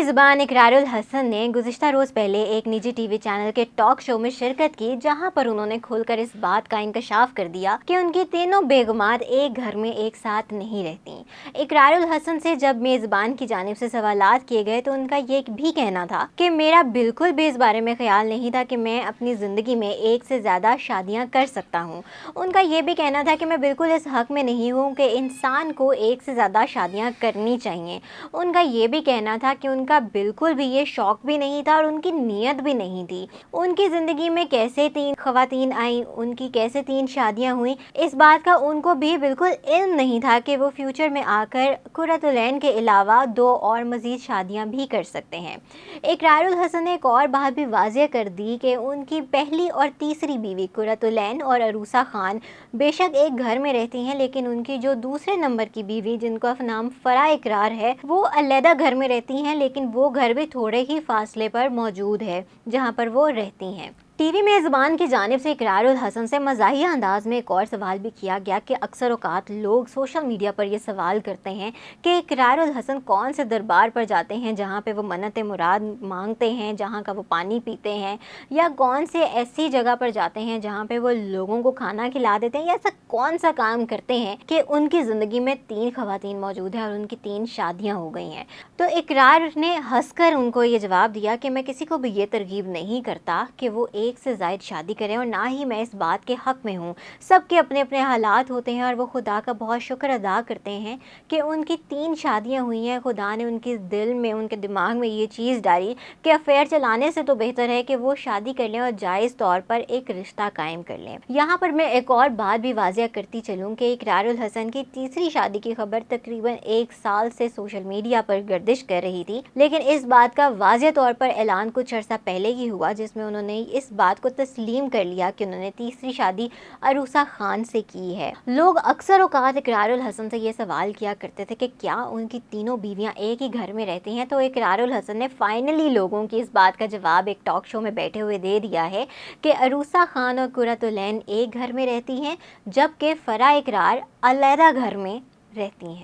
मेज़बान इकरारुल हसन ने गुज़िश्ता रोज़ पहले एक निजी टीवी चैनल के टॉक शो में शिरकत की, जहां पर उन्होंने खुलकर इस बात का इंकशाफ कर दिया कि उनकी तीनों बेगमात एक घर में एक साथ नहीं रहती। इकरारुल हसन से जब मेज़बान की जानिब से सवालात किए गए तो उनका ये भी कहना था कि मेरा बिल्कुल भी इस बारे में ख्याल नहीं था कि मैं अपनी ज़िंदगी में एक से ज़्यादा शादियाँ कर सकता हूँ। उनका ये भी कहना था कि मैं बिल्कुल इस हक़ में नहीं हूँ कि इंसान को एक से ज़्यादा शादियाँ करनी चाहिए। उनका ये भी कहना था कि उनका बिल्कुल भी ये शौक भी नहीं था और उनकी नीयत भी नहीं थी। उनकी ज़िंदगी में कैसे 3 ख़वातीन आईं, उनकी कैसे 3 शादियाँ हुईं, इस बात का उनको भी बिल्कुल इल्म नहीं था कि वो फ्यूचर में आकर कुर्रतुल-ऐन के अलावा 2 और मज़ीद शादियाँ भी कर सकते हैं। इकरारुल हसन ने एक और बात भी वाज़ेह कर दी कि उनकी पहली और तीसरी बीवी कुर्रतुल-ऐन और अरूसा खान बेशक एक घर में रहती हैं, लेकिन उनकी जो दूसरे नंबर की बीवी, जिनका नाम फराह इकरार है, वो अलहदा घर में रहती हैं, लेकिन वो घर भी थोड़े ही फासले पर मौजूद है जहां पर वो रहती हैं। टीवी मेज़बान की जानिब से इकरारुल हसन से मज़ाहिया अंदाज में एक और सवाल भी किया गया कि अक्सर औक़ात लोग सोशल मीडिया पर ये सवाल करते हैं कि इकरारुल हसन कौन से दरबार पर जाते हैं जहां पे वो मन्नत मुराद मांगते हैं, जहां का वो पानी पीते हैं, या कौन से ऐसी जगह पर जाते हैं जहां पे वो लोगों को खाना खिला देते हैं, या ऐसा कौन सा काम करते हैं कि उनकी ज़िंदगी में 3 ख़वातीन मौजूद हैं और उनकी 3 शादियाँ हो गई हैं। तो इकरार ने हंसकर उनको ये जवाब दिया कि मैं किसी को भी ये तरगीब नहीं करता कि वो एक से ज़ायद शादी करें, और ना ही मैं इस बात के हक़ में हूँ। सबके अपने अपने हालात होते हैं और वो खुदा का बहुत शुक्र अदा करते हैं कि उनकी 3 शादियाँ हुई हैं। खुदा ने उनके दिल में, उनके दिमाग में ये चीज़ डाली कि अफेयर चलाने से तो बेहतर है कि वो शादी कर लें और जायज़ तौर पर एक रिश्ता कायम कर लें। यहाँ पर मैं एक और बात भी वाज़ेह करती चलूँ कि इकरारुल हसन की तीसरी शादी की खबर तकरीबन 1 साल से सोशल मीडिया पर गर्दिश कर रही थी, लेकिन इस बात का वाज़ेह तौर पर ऐलान कुछ अर्सा पहले ही हुआ, जिसमें उन्होंने इस बात को तस्लीम कर लिया कि उन्होंने तीसरी शादी अरूसा खान से की है। लोग अक्सर औक़ात इकरारुल हसन से ये सवाल किया करते थे कि क्या उनकी तीनों बीवियां एक ही घर में रहती हैं, तो इकरारुल हसन ने फाइनली लोगों की इस बात का जवाब एक टॉक शो में बैठे हुए दे दिया है कि अरूसा खान और कुर्रतुल-ऐन एक घर में रहती हैं, जबकि फराह इकरार अलहदा घर में रहती हैं।